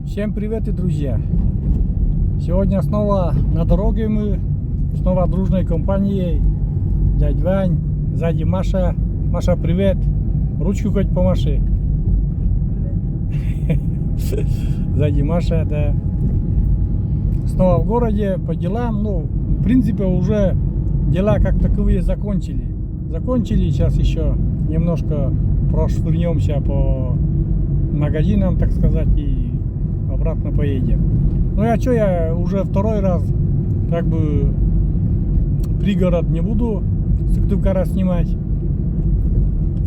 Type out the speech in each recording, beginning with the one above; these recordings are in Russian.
Всем привет, друзья! Сегодня снова на дороге мы, снова дружной компанией. Дядь Вань, сзади Маша. Маша, привет! Ручку хоть помаши. Сзади Маша, да. Снова в городе по делам. Ну, в принципе, уже дела как таковые закончили. Сейчас еще немножко прошвырнемся по магазинам, так сказать, и обратно поедем. Ну я уже второй раз как бы пригород не буду Сыктывкара снимать,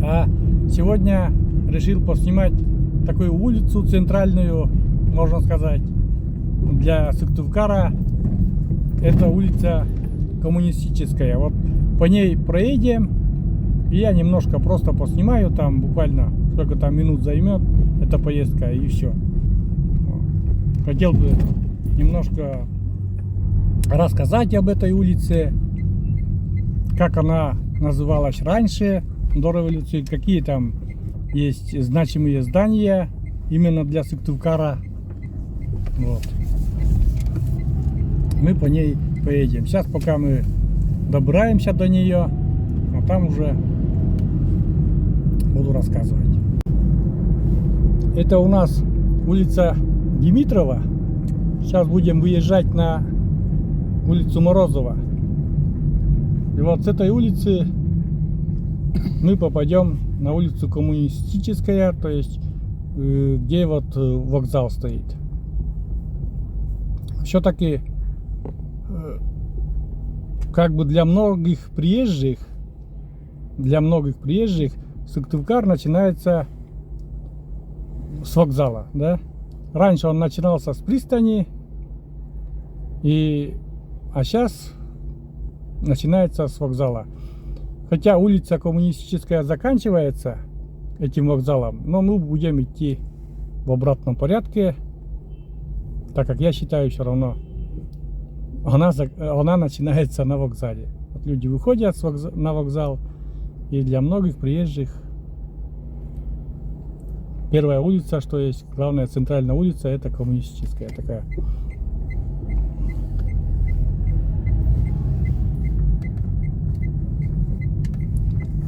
а сегодня решил поснимать такую улицу центральную, можно сказать, для Сыктывкара. Это улица Коммунистическая. Вот по ней проедем, и я немножко просто поснимаю, там буквально сколько там минут займет эта поездка, и все. Хотел бы немножко рассказать об этой улице, как она называлась раньше до революции, какие там есть значимые здания именно для Сыктывкара. Вот. Мы по ней поедем. Сейчас пока мы добираемся до нее, а там уже буду рассказывать. Это у нас улица Димитрова. Сейчас будем выезжать на улицу Морозова. И вот с этой улицы мы попадем на улицу Коммунистическая, то есть где вот вокзал стоит. Все-таки как бы для многих приезжих Сыктывкар начинается с вокзала, да? Раньше он начинался с пристани, а сейчас начинается с вокзала. Хотя улица Коммунистическая заканчивается этим вокзалом, но мы будем идти в обратном порядке, так как я считаю, все равно она начинается на вокзале. Вот люди выходят на вокзал, и для многих приезжих первая улица, что есть, главная центральная улица, это Коммунистическая такая.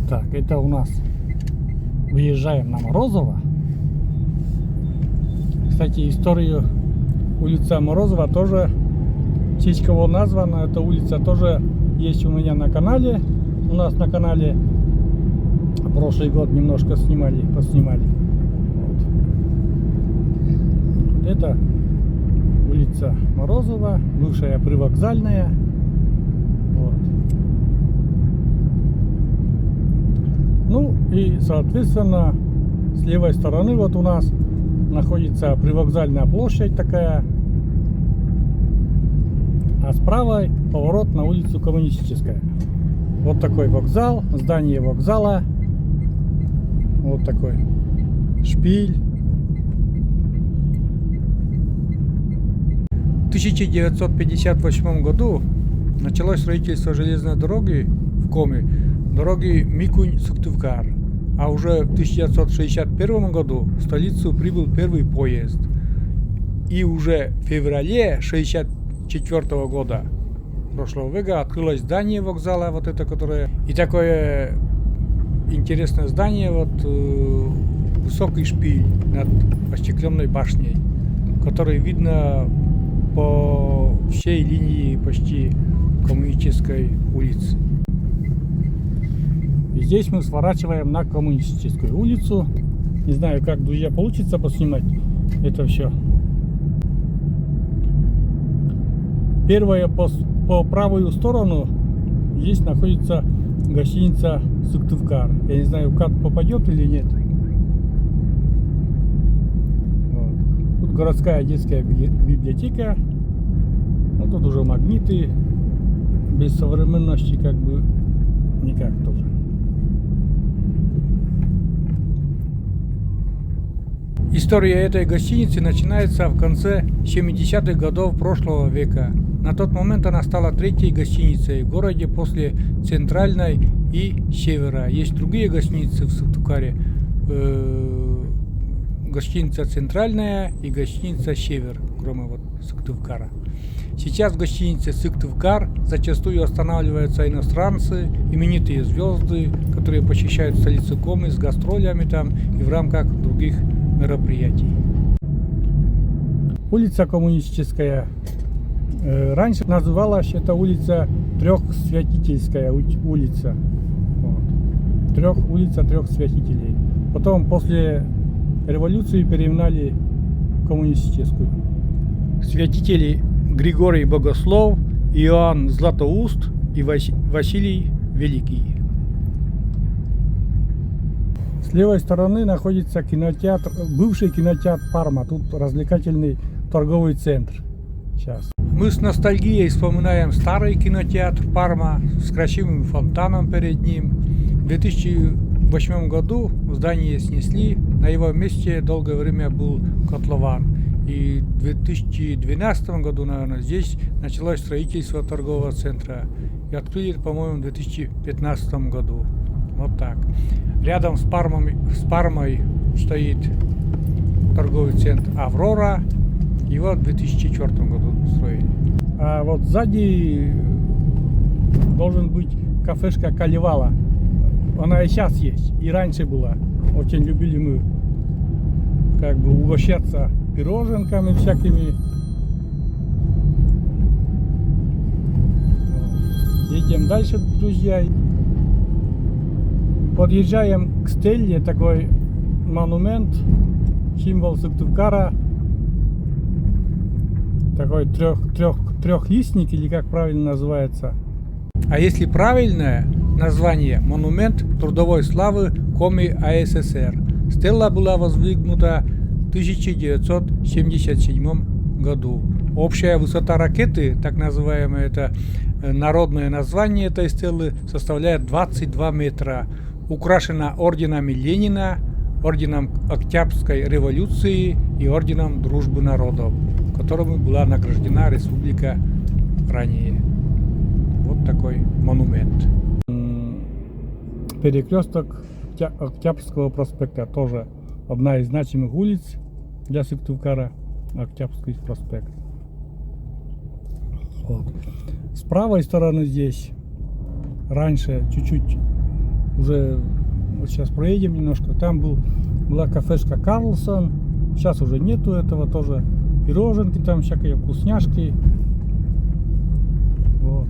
Так, это у нас выезжаем на Морозова. Кстати, историю улица Морозова тоже, в честь кого названа эта улица, тоже есть у меня на канале. У нас на канале прошлый год немножко поснимали. Это улица Морозова, бывшая привокзальная. Вот. Ну и соответственно с левой стороны вот у нас находится привокзальная площадь такая, а с правой поворот на улицу Коммунистическая. Вот такой вокзал, здание вокзала, вот такой шпиль. В 1958 году началось строительство железной дороги в Коми, дороги Микунь-Сыктывкар, а уже в 1961 году в столицу прибыл первый поезд. И уже в феврале 1964 года прошлого века открылось здание вокзала, вот это которое, и такое интересное здание, вот высокий шпиль над остекленной башней, который видно по всей линии почти Коммунистической улицы. И здесь мы сворачиваем на Коммунистическую улицу. Не знаю, как, друзья, получится поснимать это все. Первое, по правую сторону здесь находится гостиница Сыктывкар. Я не знаю, как попадет или нет. Вот. Тут городская детская библиотека. Ну, тут уже магниты. Без современности как бы никак тоже. История этой гостиницы начинается в конце 70-х годов прошлого века. На тот момент она стала третьей гостиницей в городе после Центральной и Севера. Есть другие гостиницы в Сыктывкаре. гостиница «Центральная» и гостиница «Север», кроме вот Сыктывкара. Сейчас в гостинице «Сыктывкар» зачастую останавливаются иностранцы, именитые звезды, которые посещают столицу Комы с гастролями там и в рамках других мероприятий. Улица Коммунистическая. Раньше называлась эта улица Трехсвятительская улица. Вот. Улица трех святителей. Потом после революции переименовали Коммунистическую. Святители Григорий Богослов, Иоанн Златоуст и Василий Великий. С левой стороны находится кинотеатр, бывший кинотеатр Парма. Тут развлекательный торговый центр. Сейчас. Мы с ностальгией вспоминаем старый кинотеатр Парма с красивым фонтаном перед ним. В 2008 году здание снесли, на его месте долгое время был котлован. И в 2012 году, наверное, здесь началось строительство торгового центра. И открыли, по-моему, в 2015 году. Вот так. Рядом с Пармой стоит торговый центр «Аврора». Его в 2004 году строили. А вот сзади должен быть кафешка «Калевала». Она и сейчас есть, и раньше была. Очень любили мы как бы угощаться пироженками всякими. Едем дальше, друзья. Подъезжаем к стеле, такой монумент, символ Сыктывкара. Такой трехлистник, или как правильно называется. А если правильное название, монумент трудовой славы Коми АССР. Стелла была воздвигнута в 1977 году. Общая высота ракеты, так называемое это народное название этой стелы, составляет 22 метра. Украшена орденами Ленина, орденом Октябрьской революции и орденом Дружбы народов, которыми была награждена республика ранее. Вот такой монумент. Перекресток Октябрьского проспекта, тоже одна из значимых улиц для Сыктывкара, Октябрьский проспект. Вот. С правой стороны здесь раньше чуть-чуть уже, вот сейчас проедем немножко, там была кафешка Карлсон, сейчас уже нету этого, тоже пироженки, там всякие вкусняшки. Вот.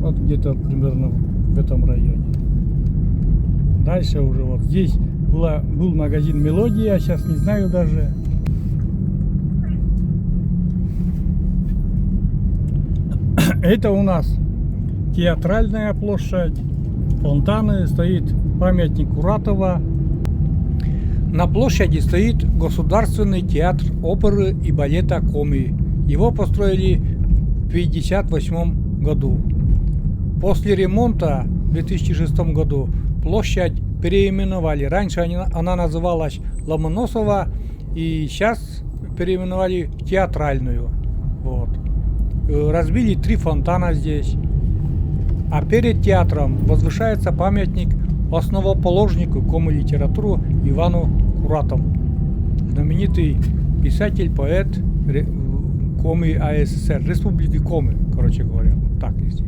Вот где-то примерно в этом районе. Дальше уже вот здесь был магазин «Мелодия», сейчас не знаю даже. Это у нас Театральная площадь, фонтаны, стоит памятник Куратова. На площади стоит Государственный театр оперы и балета Коми. Его построили в 1958 году. После ремонта в 2006 году площадь переименовали. Раньше она называлась Ломоносова, и сейчас переименовали в Театральную. Вот. Разбили 3 фонтана здесь. А перед театром возвышается памятник основоположнику коми-литературы Ивану Куратову. Знаменитый писатель, поэт Коми АССР, Республики Коми, короче говоря. Вот так есть.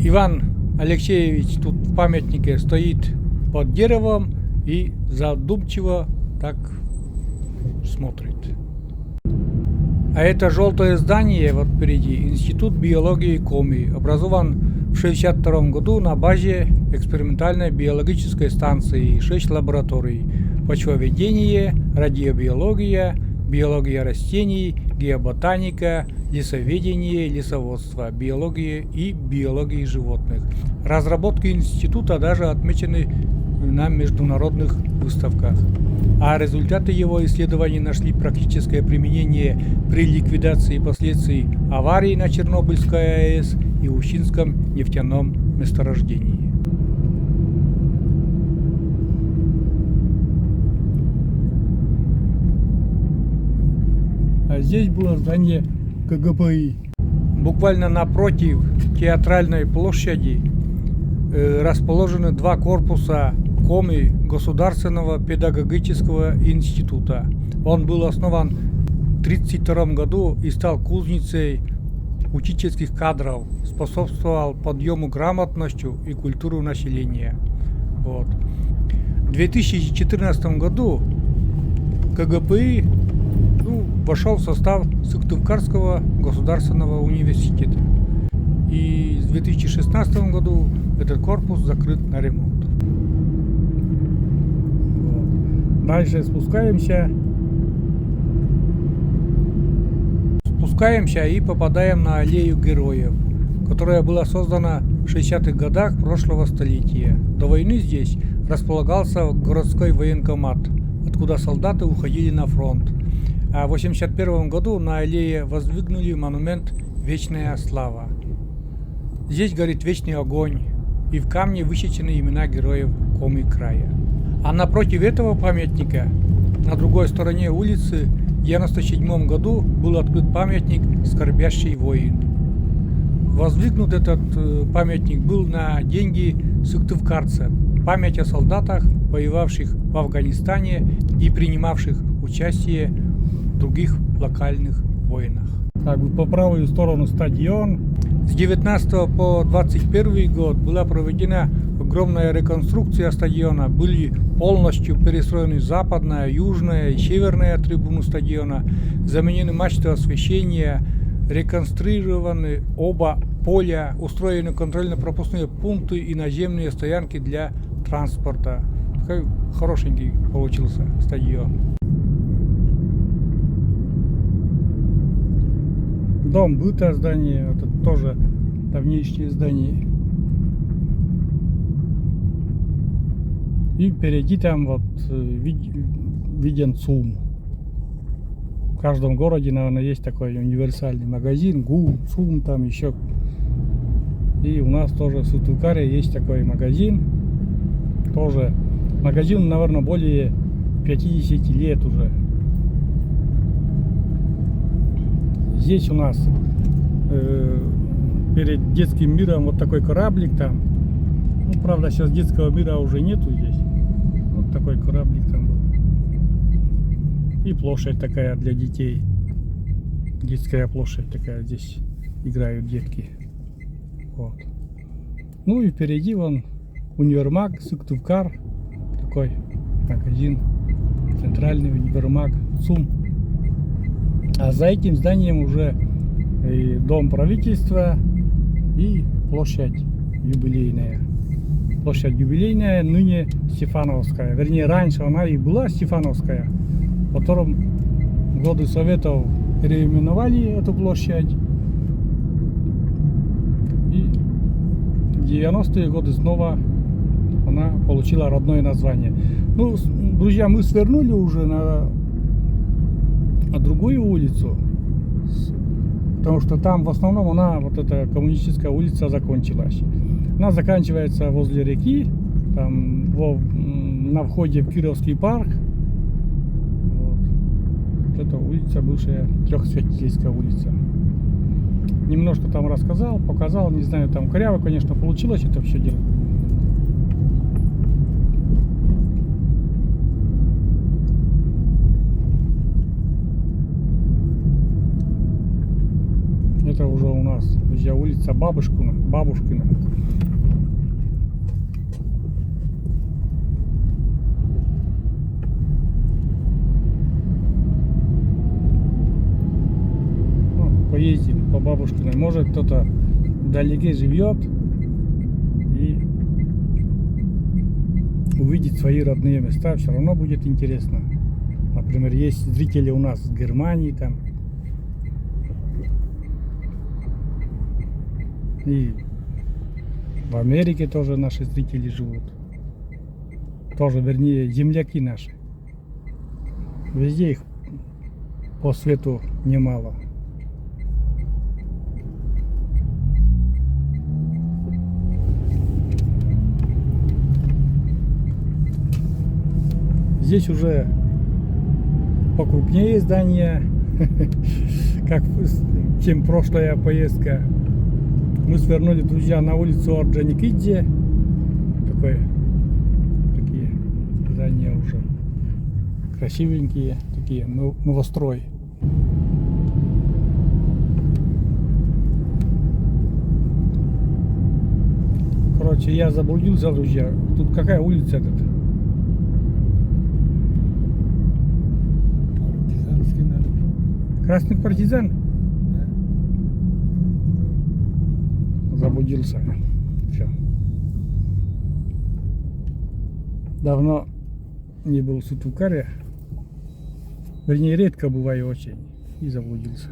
Иван Алексеевич тут в памятнике стоит под деревом и задумчиво так смотрит. А это желтое здание вот впереди, Институт биологии Коми, образован в 1962 году на базе экспериментальной биологической станции, 6 лабораторий: почвоведение, радиобиология, биология растений, геоботаника, лесоведение, лесоводство, биология и биологии животных. Разработки института даже отмечены на международных выставках. А результаты его исследований нашли практическое применение при ликвидации последствий аварии на Чернобыльской АЭС и Ущинском нефтяном месторождении. А здесь было здание КГБИ. Буквально напротив Театральной площади расположены два корпуса КОМИ Государственного педагогического института. Он был основан в 1932 году и стал кузницей учительских кадров, способствовал подъему грамотности и культуры населения. Вот. В 2014 году КГПИ вошел в состав Сыктывкарского государственного университета. И в 2016 году этот корпус закрыт на ремонт. Вот. Дальше спускаемся и попадаем на аллею героев, которая была создана в 60-х годах прошлого столетия. До войны здесь располагался городской военкомат, откуда солдаты уходили на фронт. А в 1981 году на аллее воздвигнули монумент «Вечная слава». Здесь горит вечный огонь, и в камне высечены имена героев Коми края. А напротив этого памятника, на другой стороне улицы, в 1997 году был открыт памятник «Скорбящий воин». Воздвигнут этот памятник был на деньги сыктывкарцев, память о солдатах, воевавших в Афганистане и принимавших участие в других локальных войнах. Как бы по правую сторону стадион. С 19 по 21 год была проведена огромная реконструкция стадиона. Были полностью перестроены западная, южная и северная трибуны стадиона. Заменены мачты освещения, реконструированы оба поля, устроены контрольно-пропускные пункты и наземные стоянки для транспорта. Такой хорошенький получился стадион. Дом быта здание, это тоже давнейшее здание. И впереди там вот виден ЦУМ. В каждом городе, наверное, есть такой универсальный магазин, ГУ, ЦУМ там еще. И у нас тоже в Сыктывкаре есть такой магазин. Тоже магазин, наверное, более 50 лет уже. Здесь у нас перед детским миром вот такой кораблик там. Ну, правда, сейчас детского мира уже нету здесь. Вот такой кораблик там был. И площадь такая для детей. Детская площадь такая, здесь играют детки. Вот. Ну и впереди вон универмаг Сыктывкар. Такой магазин. Центральный универмаг ЦУМ. А за этим зданием уже и дом правительства и площадь юбилейная. Площадь юбилейная, ныне Стефановская. Вернее, раньше она и была Стефановская. Потом в годы Советов переименовали эту площадь. И в 90-е годы снова она получила родное название. Ну, друзья, мы свернули уже на другую улицу, потому что там в основном она, вот эта коммунистическая улица, закончилась. Она заканчивается возле реки, там на входе в Кировский парк. Вот эта улица, бывшая Трехсвятительская улица. Немножко там рассказал, показал, не знаю, там коряво, конечно, получилось это все дело. Это уже у нас, друзья, улица Бабушкина. Ну, поездим по Бабушкиной. Может, кто-то вдалеке живет и увидит свои родные места. Все равно будет интересно. Например, есть зрители у нас из Германии там. И в Америке тоже наши зрители живут. Тоже, вернее, земляки наши. Везде их по свету немало. Здесь уже покрупнее здания, чем прошлая поездка. Мы свернули, друзья, на улицу Орджоникидзе. такие здания уже красивенькие, такие новострой. Короче, я заблудился, друзья. Тут какая улица этот? Партизанский, наверное. Красный партизан? Заблудился. Все. Давно не был в Сыктывкаре. Вернее, редко бываю очень. И заблудился.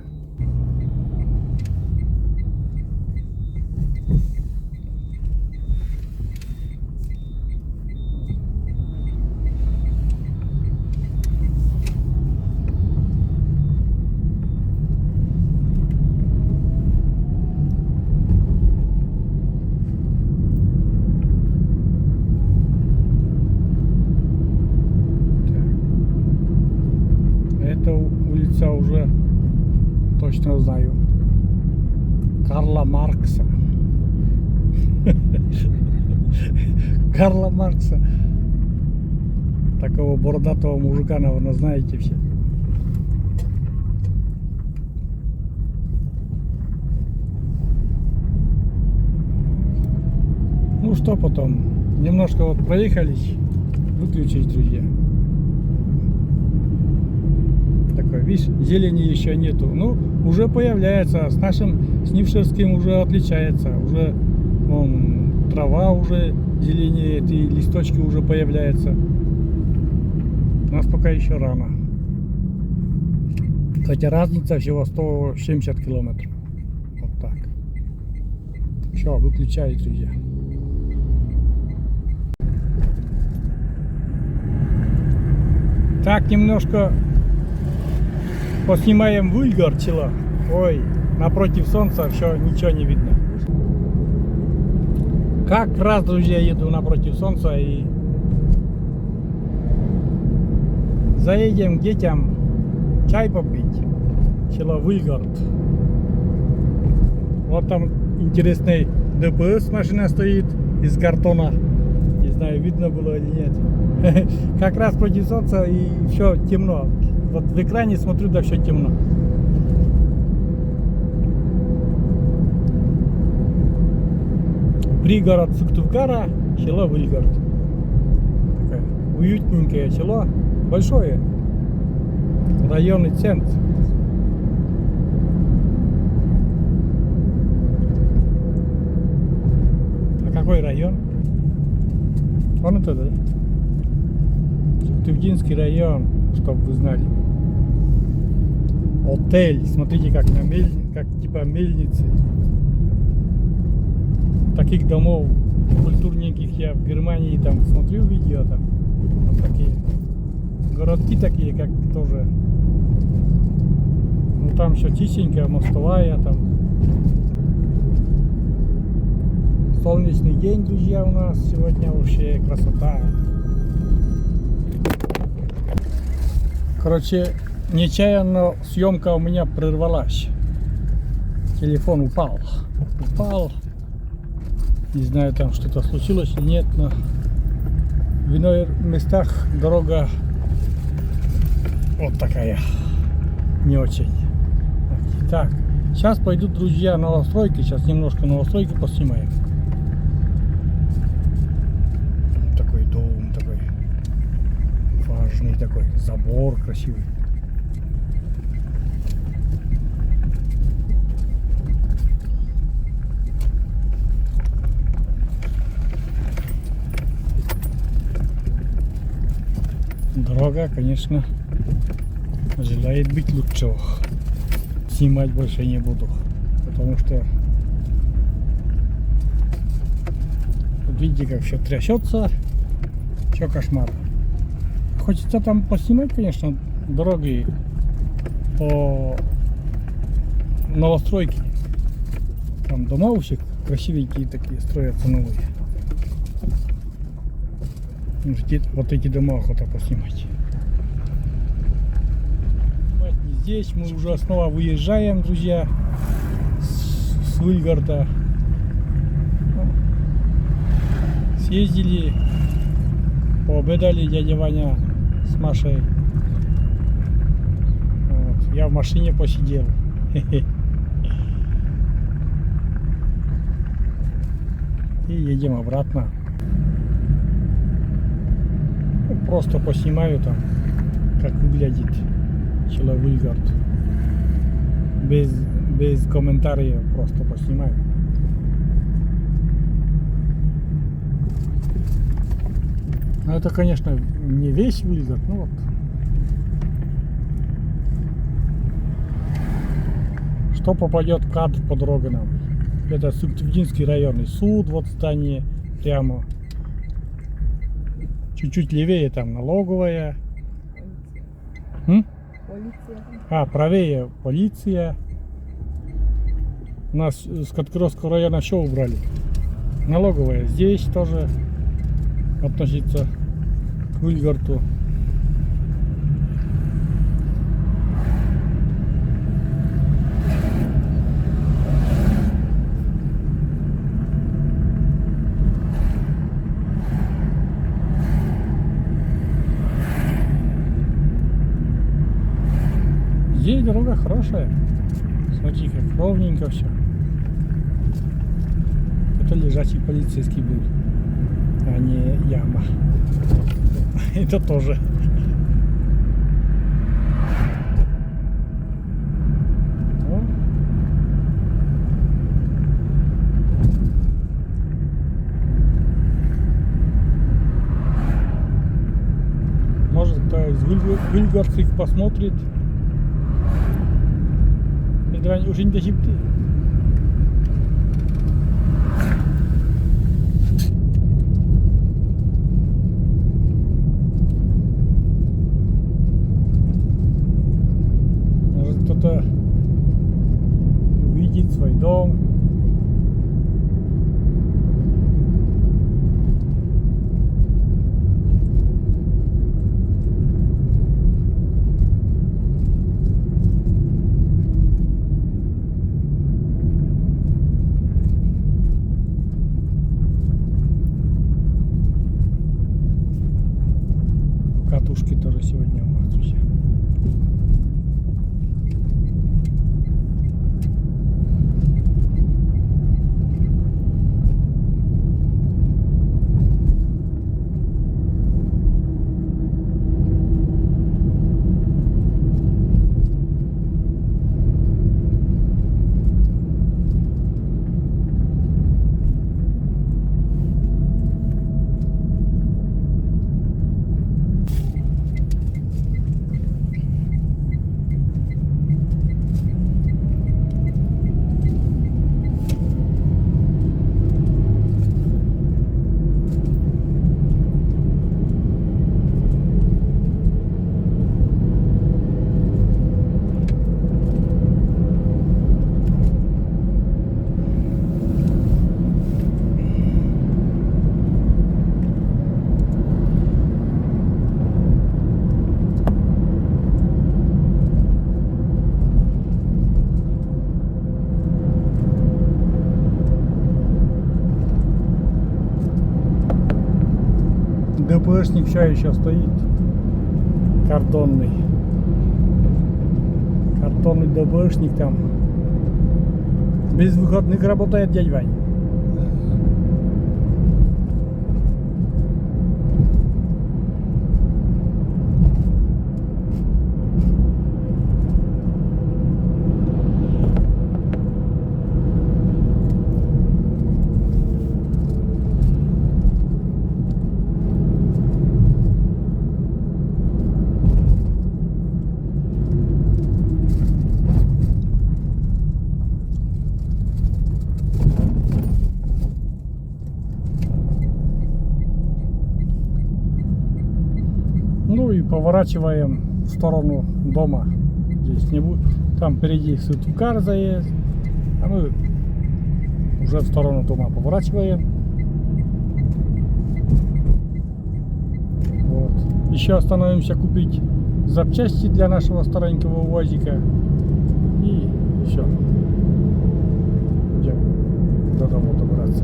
Улица уже точно знаю. Карла Маркса. Карла Маркса. Такого бородатого мужика, наверное, знаете все. Ну что потом? Немножко вот проехались. Выключить, друзья. Такой, видишь, зелени еще нету. Ну, уже появляется. С нашим Снившевским уже отличается. Уже трава уже зеленеет и листочки уже появляются. У нас пока еще рано. Хотя разница всего 170 километров. Вот так. Все, выключай, друзья. Так, немножко поснимаем Выльгорд. Ой, напротив солнца все, ничего не видно. Как раз, друзья, еду напротив солнца и заедем к детям чай попить. Село Выльгорд. Вот там интересный ДПС машина стоит из картона. Не знаю, видно было или нет. Как раз против солнца и все темно. Вот в экране смотрю, да все темно. Пригород Сыктывкара, село Выльгорд. Такое уютненькое село, большое. Районный центр. А какой район? Вон это, да? Сыктывдинский район, чтобы вы знали. Отель, смотрите, как на как типа мельницы. Таких домов культурненьких я в Германии там смотрю видео, там такие городки такие, как тоже. Ну там все чистенько, мостовая там. Солнечный день, друзья, у нас сегодня вообще красота. Короче, нечаянно съемка у меня прервалась. Телефон упал. Не знаю, там что-то случилось или нет, но в иных местах дорога вот такая. Не очень. Так, сейчас пойдут, друзья, новостройки. Сейчас немножко новостройки поснимаем. Такой дом, такой важный, такой забор красивый. Дорога, конечно, желает быть лучше. Снимать больше не буду, потому что видите, как все трясется, все кошмар. Хочется там поснимать, конечно, дороги по новостройке. Там дома у всех красивенькие такие строятся новые. Вот эти дома охота поснимать. Не здесь, мы уже снова выезжаем, друзья, с Выльгорда. Съездили, пообедали дядя Ваня с Машей. Вот. Я в машине посидел. И едем обратно. Ну, просто поснимаю там, как выглядит Чиловильгард. Без комментариев, просто поснимаю. Но это, конечно, не весь Вильгард, ну вот. Что попадет в кадр по дорогам? Это Сыктывдинский районный суд, вот здание прямо. Чуть-чуть левее там налоговая. Полиция. Правее полиция. У нас с Каткировского района все убрали. Налоговая здесь тоже относится к Вильгарду. Здесь дорога хорошая. Смотри, как ровненько все. Это лежачий полицейский был, а не яма. Это тоже. Может, кто из вильгардских посмотрит. Уже не дохипты. Может, кто-то увидит свой дом. Катушки тоже сегодня у нас, друзья. ДПшник все еще стоит. Картонный ДПшник там. Без выходных работает дядя Вань. Ну и поворачиваем в сторону дома. Здесь не будет. Там впереди Сыктывкар заезд. А мы уже в сторону дома поворачиваем. Вот. Еще остановимся купить запчасти для нашего старенького УАЗика. И все. Будем до дома добраться.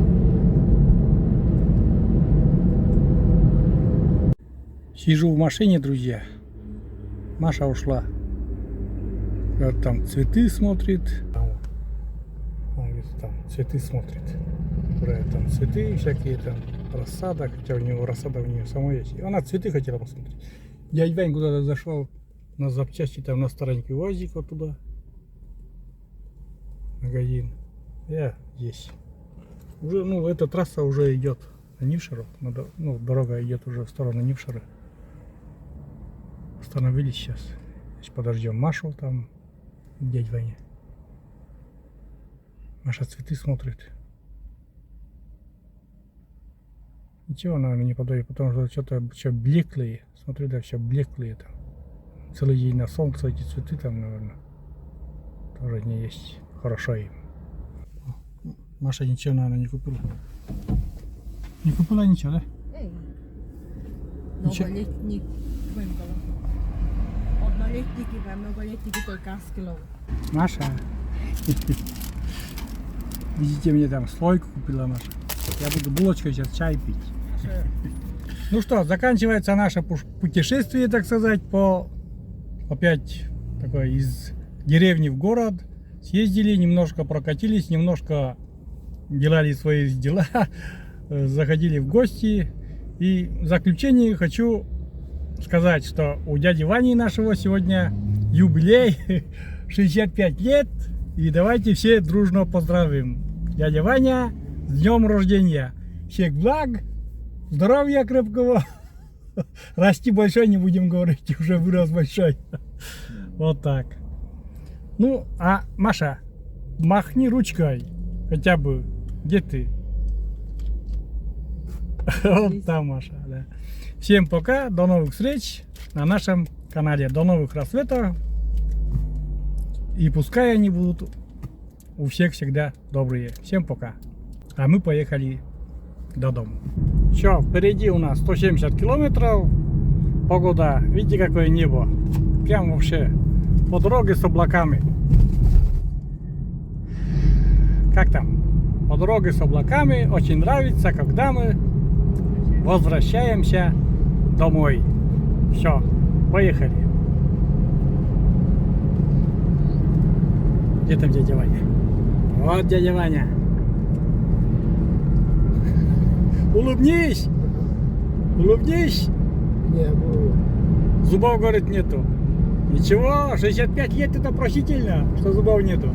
Сижу в машине, друзья. Маша ушла. Вот там цветы смотрит. Он где-то там цветы смотрит. Там цветы всякие, там рассада. Хотя у него рассада у нее самой есть. И она цветы хотела посмотреть. Дядь Вань куда-то зашел на запчасти, там на старенький УАЗик вот туда. Магазин. Я здесь. Уже, ну, эта трасса уже идет на Нившеру. Ну, дорога идет уже в сторону Нившера. Остановились сейчас. Сейчас подождем Машу там, дядь Ваня. Маша цветы смотрит. Ничего, наверное, не подойдет, потому что что-то все блеклые. Смотрю, да, все блеклые там. Целый день на солнце эти цветы там, наверное, тоже не есть хорошо им. Маша ничего, наверное, не купила. Не купила ничего, да? Ei. Nичего. Новолетний выбрала. Однолетний кипа, многолетний только с кило. Маша. Видите, мне там слойку купила Маша. Я буду булочкой сейчас чай пить. Ну что, заканчивается наше путешествие, так сказать, опять такое из деревни в город. Съездили, немножко прокатились, немножко делали свои дела, заходили в гости. И в заключение хочу сказать, что у дяди Вани нашего сегодня юбилей 65 лет. И давайте все дружно поздравим. Дядя Ваня, с днем рождения. Всех благ, здоровья крепкого. Расти большой не будем говорить, уже вырос большой. Вот так. Ну, а Маша, махни ручкой. Хотя бы. Где ты? Вот там Маша, да. Всем пока, до новых встреч на нашем канале. До новых рассветов. И пускай они будут у всех всегда добрые. Всем пока. А мы поехали до дома. Все, впереди у нас 170 километров. Погода, видите, какое небо. Прям вообще по дороге с облаками. Как там? По дороге с облаками. Очень нравится, когда мы возвращаемся домой. Все, поехали. Где там дядя Ваня? Вот дядя Ваня. Улыбнись! Улыбнись! Не было. Зубов, говорит, нету. Ничего, 65 лет это просительно, что зубов нету.